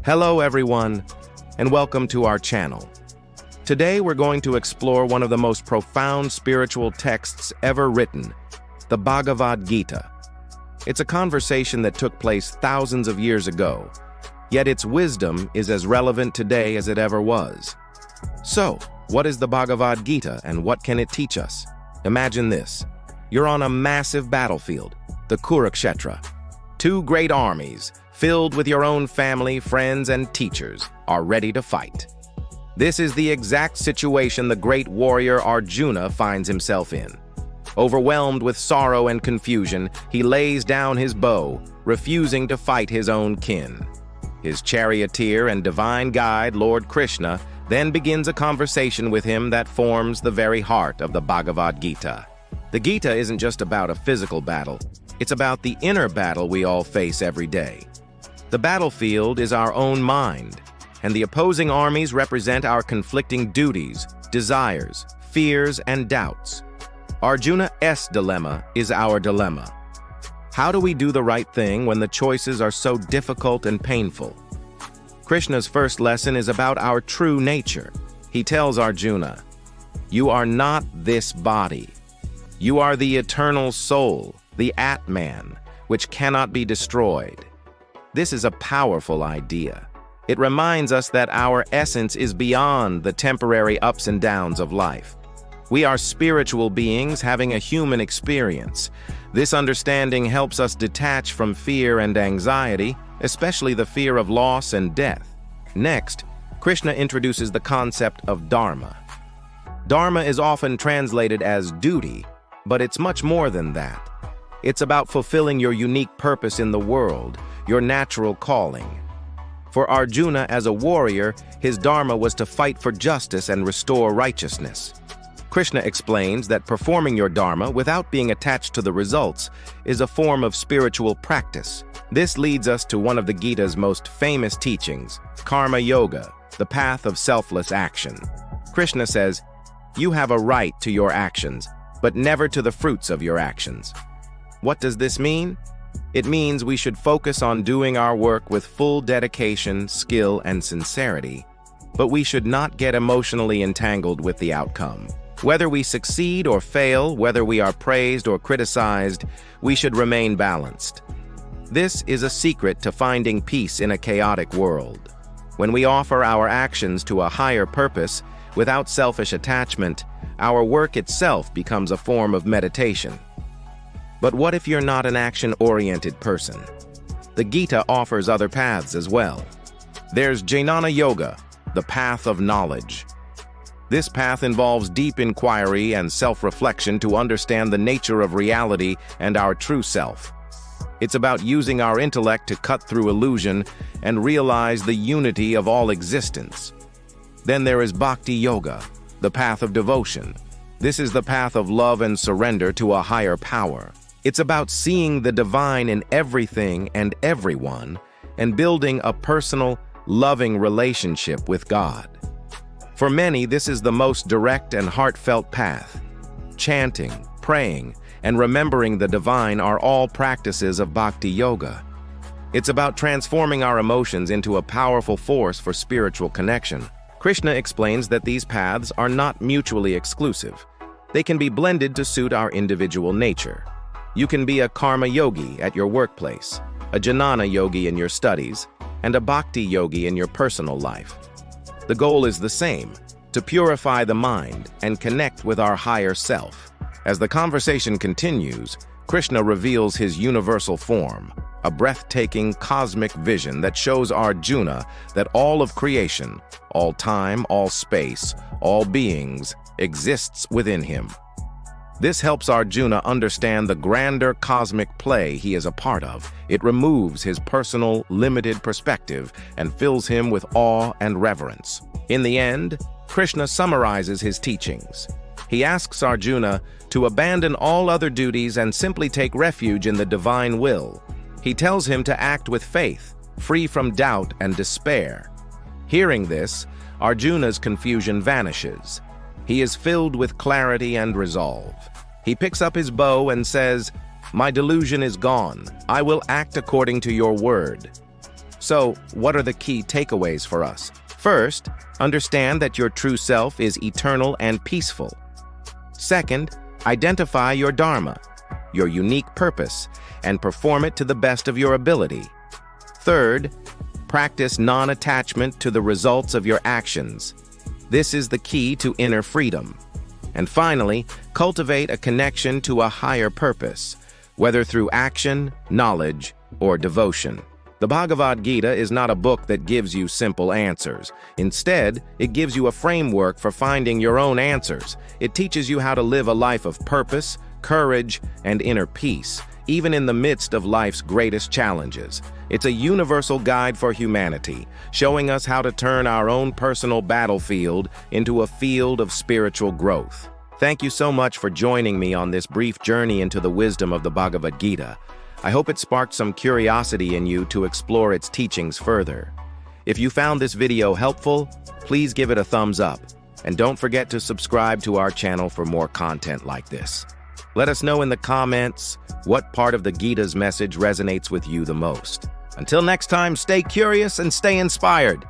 Hello everyone, and welcome to our channel. Today we're going to explore one of the most profound spiritual texts ever written, the Bhagavad Gita. It's a conversation that took place thousands of years ago, yet its wisdom is as relevant today as it ever was. So, what is the Bhagavad Gita and what can it teach us? Imagine this. You're on a massive battlefield, the Kurukshetra. Two great armies, filled with your own family, friends, and teachers, are ready to fight. This is the exact situation the great warrior Arjuna finds himself in. Overwhelmed with sorrow and confusion, he lays down his bow, refusing to fight his own kin. His charioteer and divine guide, Lord Krishna, then begins a conversation with him that forms the very heart of the Bhagavad Gita. The Gita isn't just about a physical battle. It's about the inner battle we all face every day. The battlefield is our own mind, and the opposing armies represent our conflicting duties, desires, fears, and doubts. Arjuna's dilemma is our dilemma. How do we do the right thing when the choices are so difficult and painful? Krishna's first lesson is about our true nature. He tells Arjuna, "You are not this body. You are the eternal soul, the Atman, which cannot be destroyed." This is a powerful idea. It reminds us that our essence is beyond the temporary ups and downs of life. We are spiritual beings having a human experience. This understanding helps us detach from fear and anxiety, especially the fear of loss and death. Next, Krishna introduces the concept of Dharma. Dharma is often translated as duty, but it's much more than that. It's about fulfilling your unique purpose in the world, your natural calling. For Arjuna as a warrior, his dharma was to fight for justice and restore righteousness. Krishna explains that performing your dharma without being attached to the results is a form of spiritual practice. This leads us to one of the Gita's most famous teachings, Karma Yoga, the path of selfless action. Krishna says, "You have a right to your actions, but never to the fruits of your actions." What does this mean? It means we should focus on doing our work with full dedication, skill, and sincerity, but we should not get emotionally entangled with the outcome. Whether we succeed or fail, whether we are praised or criticized, we should remain balanced. This is a secret to finding peace in a chaotic world. When we offer our actions to a higher purpose, without selfish attachment, our work itself becomes a form of meditation. But what if you're not an action-oriented person? The Gita offers other paths as well. There's Jnana Yoga, the path of knowledge. This path involves deep inquiry and self-reflection to understand the nature of reality and our true self. It's about using our intellect to cut through illusion and realize the unity of all existence. Then there is Bhakti Yoga, the path of devotion. This is the path of love and surrender to a higher power. It's about seeing the divine in everything and everyone and building a personal, loving relationship with God. For many, this is the most direct and heartfelt path. Chanting, praying, and remembering the divine are all practices of Bhakti Yoga. It's about transforming our emotions into a powerful force for spiritual connection. Krishna explains that these paths are not mutually exclusive. They can be blended to suit our individual nature. You can be a karma yogi at your workplace, a jnana yogi in your studies, and a bhakti yogi in your personal life. The goal is the same, to purify the mind and connect with our higher self. As the conversation continues, Krishna reveals his universal form, a breathtaking cosmic vision that shows Arjuna that all of creation, all time, all space, all beings, exists within him. This helps Arjuna understand the grander cosmic play he is a part of. It removes his personal, limited perspective and fills him with awe and reverence. In the end, Krishna summarizes his teachings. He asks Arjuna to abandon all other duties and simply take refuge in the divine will. He tells him to act with faith, free from doubt and despair. Hearing this, Arjuna's confusion vanishes. He is filled with clarity and resolve. He picks up his bow and says, "My delusion is gone. I will act according to your word." So, what are the key takeaways for us? First, understand that your true self is eternal and peaceful. Second, identify your Dharma, your unique purpose, and perform it to the best of your ability. Third, practice non-attachment to the results of your actions. This is the key to inner freedom. And finally, cultivate a connection to a higher purpose, whether through action, knowledge, or devotion. The Bhagavad Gita is not a book that gives you simple answers. Instead, it gives you a framework for finding your own answers. It teaches you how to live a life of purpose, courage, and inner peace, even in the midst of life's greatest challenges. It's a universal guide for humanity, showing us how to turn our own personal battlefield into a field of spiritual growth. Thank you so much for joining me on this brief journey into the wisdom of the Bhagavad Gita. I hope it sparked some curiosity in you to explore its teachings further. If you found this video helpful, please give it a thumbs up, and don't forget to subscribe to our channel for more content like this. Let us know in the comments what part of the Gita's message resonates with you the most. Until next time, stay curious and stay inspired.